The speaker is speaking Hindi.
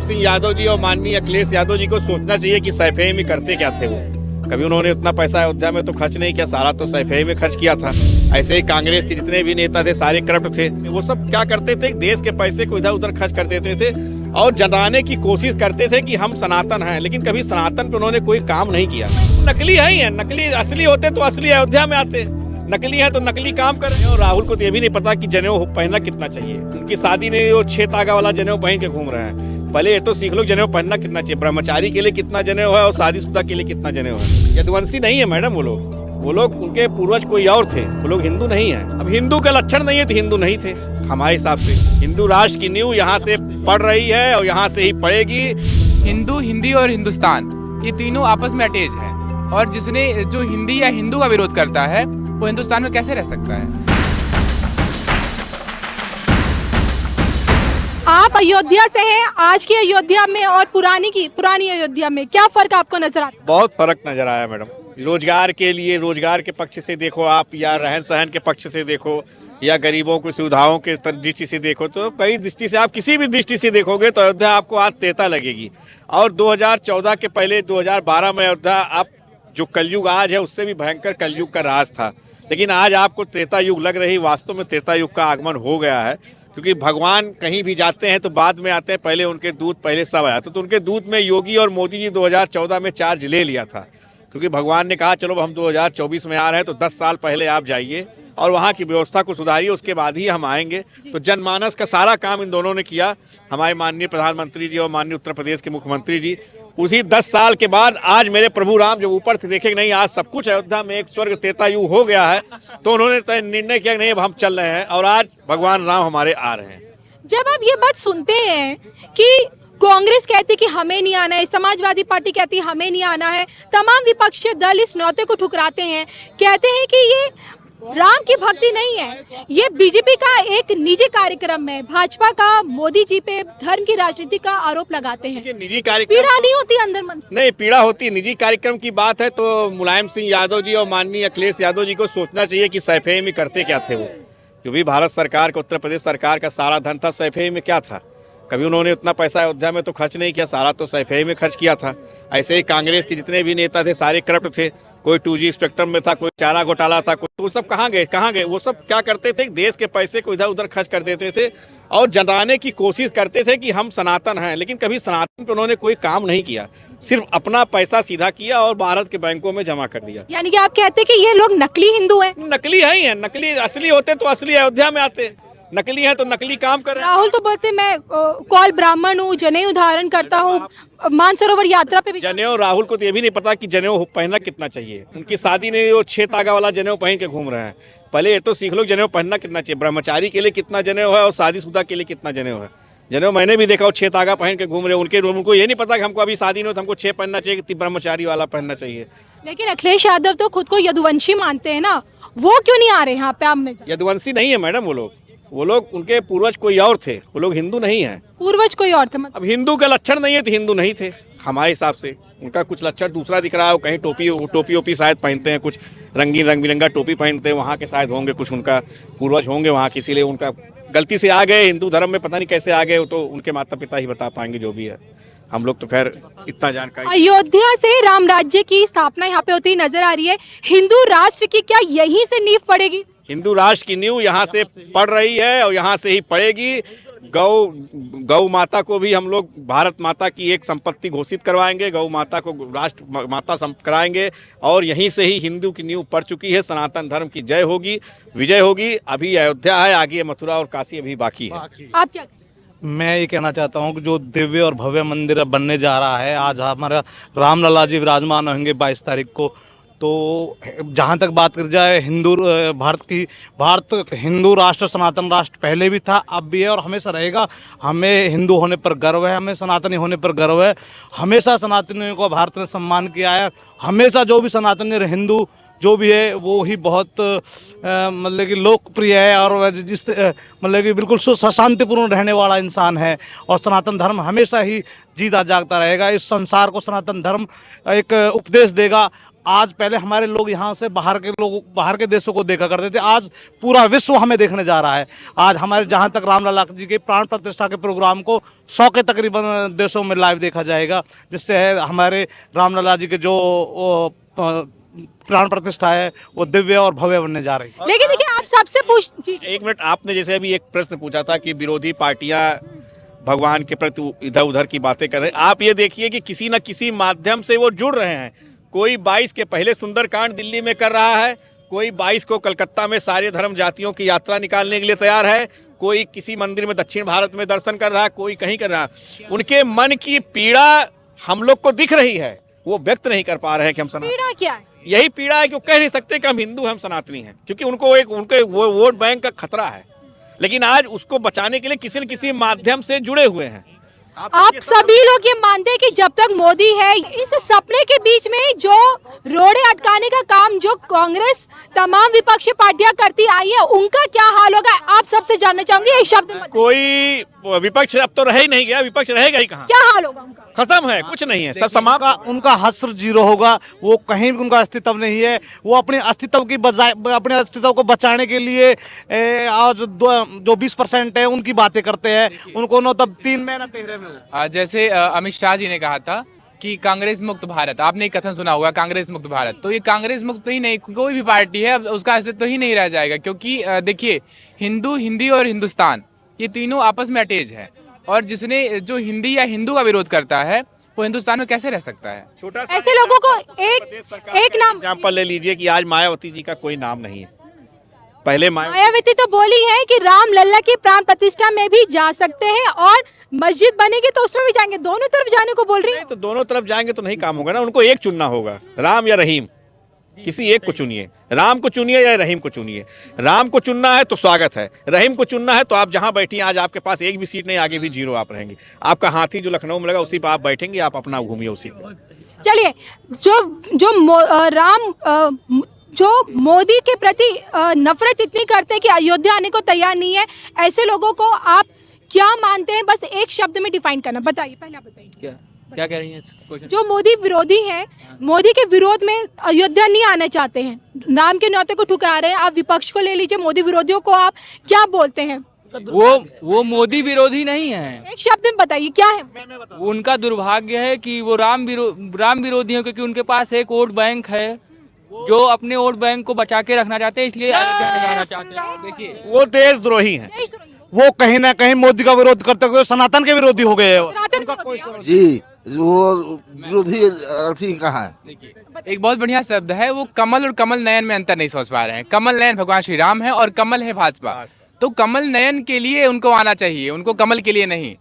सिंह यादव जी और माननीय अखिलेश यादव जी को सोचना चाहिए कि सैफई में करते क्या थे वो। कभी उन्होंने उतना पैसा अयोध्या में तो खर्च नहीं किया, सारा तो सैफई में खर्च किया था। ऐसे ही कांग्रेस के जितने भी नेता थे सारे करप्ट थे। वो सब क्या करते थे, देश के पैसे को इधर उधर खर्च कर देते थे और जताने की कोशिश करते थे कि हम सनातन हैं, लेकिन कभी सनातन पे उन्होंने कोई काम नहीं किया। नकली है ही है, नकली असली होते तो असली अयोध्या में आते, नकली है तो नकली काम कर रहे हैं। और राहुल को तो ये भी नहीं पता कि जनेऊ पहनना कितना चाहिए। उनकी शादी ने वो 6 तागा वाला जनेऊ पहन के घूम रहे हैं। पहले ये तो सीख लो जनेऊ पहनना कितना चाहिए, ब्रह्मचारी के लिए कितना जनेऊ है और शादीशुदा के लिए कितना जनेऊ है। यदुवंशी नहीं है मैडम वो लोग उनके पूर्वज कोई और थे, वो लोग हिंदू नहीं है। अब हिंदू का लक्षण नहीं है तो हिंदू नहीं थे हमारे हिसाब से। हिंदू राष्ट्र की नींव यहाँ से पड़ रही है और यहाँ से ही पड़ेगी। हिंदू, हिंदी और हिंदुस्तान ये तीनों आपस में अटैच हैं और जिसने जो हिंदी या हिंदू का विरोध करता है वो हिंदुस्तान में कैसे रह सकता है। आप अयोध्या से हैं, आज की अयोध्या में और पुरानी अयोध्या में क्या फर्क आपको नजर आता है? बहुत फर्क नजर आया मैडम। रोजगार के लिए, रोजगार के पक्ष से देखो आप, या रहन सहन के पक्ष से देखो, या गरीबों की सुविधाओं के दृष्टि से देखो, तो कई दृष्टि से आप किसी भी दृष्टि से देखोगे तो अयोध्या आपको आज त्रेता लगेगी। और 2014 के पहले 2012 में अयोध्या आप जो कलयुग आज है उससे भी भयंकर कलयुग का राज था, लेकिन आज आपको त्रेता युग लग रही। वास्तव में त्रेता युग का आगमन हो गया है, क्योंकि भगवान कहीं भी जाते हैं तो बाद में आते हैं, पहले उनके दूत पहले सब आया। तो उनके दूत में योगी और मोदी जी 2014 में चार्ज ले लिया था, क्योंकि भगवान ने कहा चलो हम 2024 में आ रहे हैं तो 10 साल पहले आप जाइए और वहाँ की व्यवस्था को सुधारिए, उसके बाद ही हम आएंगे। तो जनमानस का सारा काम इन दोनों ने किया, हमारे माननीय प्रधानमंत्री जी और माननीय उत्तर प्रदेश के मुख्यमंत्री जी। उसी 10 साल के बाद आज मेरे प्रभु राम जब ऊपर से देखे नहीं आज सब कुछ अयोध्या में एक स्वर्ग त्रेता युग हो गया है, तो उन्होंने निर्णय किया नहीं अब हम चल रहे हैं और आज भगवान राम हमारे आ रहे हैं। जब आप ये बात सुनते हैं कि कांग्रेस कहती कि हमें नहीं आना है, समाजवादी पार्टी कहती है हमें नहीं आना है, तमाम विपक्षी दल इस न्योते को ठुकराते हैं, कहते हैं कि ये राम की भक्ति नहीं है, ये बीजेपी का एक निजी कार्यक्रम है, भाजपा का मोदी जी पे धर्म की राजनीति का आरोप लगाते हैं। निजी कार्यक्रम पीड़ा नहीं होती अंदर मन से? नहीं, पीड़ा होती। निजी कार्यक्रम की बात है तो मुलायम सिंह यादव जी और माननीय अखिलेश यादव जी को सोचना चाहिए कि सैफई में करते क्या थे वो। जो भी भारत सरकार का, उत्तर प्रदेश सरकार का सारा धन था, सैफई में क्या था। कभी उन्होंने उतना पैसा अयोध्या में तो खर्च नहीं किया, सारा तो सैफई में खर्च किया था। ऐसे ही कांग्रेस के जितने भी नेता थे सारे करप्ट थे। कोई 2G स्पेक्ट्रम में था, कोई चारा घोटाला था, कोई, वो सब कहाँ गए? वो सब क्या करते थे, देश के पैसे को इधर उधर खर्च कर देते थे और जताने की कोशिश करते थे कि हम सनातन हैं, लेकिन कभी सनातन पे उन्होंने कोई काम नहीं किया। सिर्फ अपना पैसा सीधा किया और भारत के बैंकों में जमा कर दिया। यानी कि आप कहते हैं कि ये लोग नकली हिंदू हैं? नकली है ही है, नकली असली होते तो असली अयोध्या में आते, नकली है तो नकली काम कर रहे हैं। राहुल तो बोलते मैं कौल ब्राह्मण हूँ, जनेऊ धारण करता हूँ, मानसरोवर यात्रा पे भी। जनेऊ, राहुल को तो ये भी नहीं पता कि जनेऊ पहनना कितना चाहिए। उनकी शादी ने वो 6 तागा वाला जनेऊ पहन के घूम रहे हैं। पहले ये तो सीख लो जनेऊ पहनना कितना चाहिए, ब्रह्मचारी के लिए कितना जनेऊ है और शादीशुदा के लिए कितना जनेऊ है। जनेऊ मैंने भी देखा, वो 6 तागा पहन के घूम रहे हैं। उनको ये नहीं पता कि हमको अभी शादी नहीं हो तो हमको 6 पहनना चाहिए, कि ब्रह्मचारी वाला पहनना चाहिए। लेकिन अखिलेश यादव तो खुद को यदुवंशी मानते हैं ना, वो क्यों नहीं आ रहे यहाँ पे? आप में यदुवंशी नहीं है मैडम वो लोग उनके पूर्वज कोई और थे, वो लोग हिंदू नहीं है। पूर्वज कोई और थे मतलब? अब हिंदू का लक्षण नहीं है तो हिंदू नहीं थे हमारे हिसाब से। उनका कुछ लक्षण दूसरा दिख रहा है, वो कहीं टोपी शायद पहनते हैं, कुछ रंगीन रंग बिरंगा टोपी पहनते हैं, वहाँ के शायद होंगे, कुछ उनका पूर्वज होंगे वहाँ के, इसीलिए उनका गलती से आ गए हिंदू धर्म में, पता नहीं कैसे आ गए, तो उनके माता पिता ही बता पाएंगे जो भी है। हम लोग तो खैर इतना जानकारी। अयोध्या से राम राज्य की स्थापना यहाँ पे होती नजर आ रही है, हिंदू राष्ट्र की क्या यहीं से नींव पड़ेगी? हिंदू राष्ट्र की नींव यहाँ से पड़ रही है और यहाँ से ही पड़ेगी। गौ माता को भी हम लोग भारत माता की एक संपत्ति घोषित करवाएंगे, गौ माता को राष्ट्र माता कराएंगे और यहीं से ही हिंदू की नींव पड़ चुकी है। सनातन धर्म की जय होगी, विजय होगी। अभी अयोध्या है, आगे मथुरा और काशी अभी बाकी है। आप क्या? मैं ये कहना चाहता हूँ कि जो दिव्य और भव्य मंदिर बनने जा रहा है, आज हमारा रामलला जी विराजमान होंगे 22 तारीख को। तो जहाँ तक बात कर जाए भारत हिंदू राष्ट्र, सनातन राष्ट्र पहले भी था, अब भी है और हमेशा रहेगा। हमें हिंदू होने पर गर्व है, हमें सनातनी होने पर गर्व है। हमेशा सनातनियों को भारत ने सम्मान किया है। हमेशा जो भी सनातनी हिंदू जो भी है वो ही बहुत मतलब कि लोकप्रिय है और वह जिस मतलब कि बिल्कुल शांतिपूर्ण रहने वाला इंसान है। और सनातन धर्म हमेशा ही जीता जागता रहेगा। इस संसार को सनातन धर्म एक उपदेश देगा। आज पहले हमारे लोग यहाँ से बाहर के देशों को देखा करते थे, आज पूरा विश्व हमें देखने जा रहा है। आज हमारे जहाँ तक रामलला जी के प्राण प्रतिष्ठा के प्रोग्राम को 100 के तकरीबन देशों में लाइव देखा जाएगा, जिससे है हमारे रामलला जी के जो प्राण प्रतिष्ठा है वो दिव्य और भव्य बनने जा रही है। लेकिन देखिए आप सबसे पूछ जी एक मिनट, आपने जैसे अभी एक प्रश्न पूछा था कि विरोधी पार्टियां भगवान के प्रति इधर उधर की बातें कर रहे हैं। आप ये देखिए कि किसी न किसी माध्यम से वो जुड़ रहे हैं। कोई 22 के पहले सुंदरकांड दिल्ली में कर रहा है, कोई 22 को कलकत्ता में सारे धर्म जातियों की यात्रा निकालने के लिए तैयार है, कोई किसी मंदिर में दक्षिण भारत में दर्शन कर रहा है, कोई कहीं कर रहा है। उनके मन की पीड़ा हम लोग को दिख रही है, वो व्यक्त नहीं कर पा रहे हैं कि हम सनातनी। पीड़ा क्या है? यही पीड़ा है कि वो कह नहीं सकते कि हम हिंदू हम सनातनी हैं, क्योंकि उनको एक उनके वो वोट बैंक का खतरा है। लेकिन आज उसको बचाने के लिए किसी न किसी माध्यम से जुड़े हुए हैं। आप सभी लोग ये मानते हैं कि जब तक मोदी है, इस सपने के बीच में जो रोड़े अटकाने का काम जो कांग्रेस तमाम विपक्षी पार्टियां करती आई है, उनका क्या हाल होगा? आप सबसे जानना चाहूंगी एक शब्द में। कोई विपक्ष अब तो रह ही नहीं गया, विपक्ष रहेगा ही कहाँ? क्या हाल होगा उनका? खत्म है, कुछ नहीं है, सब समाप्त। उनका हश्र जीरो होगा। वो कहीं भी उनका अस्तित्व नहीं है। वो अपने अस्तित्व की बजाय अपने अस्तित्व को बचाने के लिए आज जो 20% है उनकी बातें करते हैं। उनको न तब 3 में न 13 में। जैसे अमित शाह जी ने कहा था कि कांग्रेस मुक्त भारत, आपने एक कथन सुना होगा कांग्रेस मुक्त भारत। तो ये कांग्रेस मुक्त ही नहीं, कोई भी पार्टी है उसका अस्तित्व ही नहीं रह जाएगा, क्योंकि देखिए हिंदू, हिंदी और हिंदुस्तान ये तीनों आपस में अटैच है। और जिसने जो हिंदी या हिंदू का विरोध करता है वो हिंदुस्तान में कैसे रह सकता है? छोटा सा ऐसे लोगों को एक नाम एग्जाम्पल ले लीजिए कि आज मायावती जी का कोई नाम नहीं है। पहले मायावती तो बोली है कि राम लल्ला की प्राण प्रतिष्ठा में भी जा सकते हैं और मस्जिद बनेगी तो उसमें भी जाएंगे। दोनों तरफ जाने को बोल रही है। तो दोनों तरफ जाएंगे तो नहीं काम होगा ना, उनको एक चुनना होगा, राम या रहीम, किसी एक को चुनिए। राम को चुनिए या रहीम को चुनिए। राम को चुनना है तो स्वागत है, रहीम को चुनना है तो आप जहां बैठी आज आपके पास एक भी सीट नहीं, आगे भी 0 आप रहेंगे। आपका हाथी जो लखनऊ में लगा उसी पर आप बैठेंगे, आप अपना घूमिए उसी पर। चलिए, जो मोदी के प्रति नफरत इतनी करते हैं कि अयोध्या आने को तैयार नहीं है, ऐसे लोगों को आप क्या मानते हैं? बस एक शब्द में डिफाइन करना, बताइए। पहले आप बताइए क्या कह रही हैं? जो मोदी विरोधी हैं, मोदी के विरोध में अयोध्या नहीं आना चाहते हैं, राम के न्योते को ठुकरा रहे हैं। आप विपक्ष को ले लीजिए, मोदी विरोधियों को आप क्या बोलते हैं? वो मोदी विरोधी नहीं है। एक शब्द में बताइए क्या है? उनका दुर्भाग्य है कि वो राम विरोधी है, क्योंकि उनके पास एक वोट बैंक है जो अपने वोट बैंक को बचा के रखना चाहते हैं, इसलिए जाना चाहते हैं। देखिए वो देशद्रोही हैं। वो कहीं ना कहीं मोदी का विरोध करते हुए सनातन के विरोधी हो गए हैं। जी, वो विरोधी अर्थी कहाँ है? देखिए, एक बहुत बढ़िया शब्द है, वो कमल और कमल नयन में अंतर नहीं समझ पा रहे हैं। कमल नयन भगवान श्री राम है और कमल है भाजपा। तो कमल नयन के लिए उनको आना चाहिए, उनको कमल के लिए नहीं।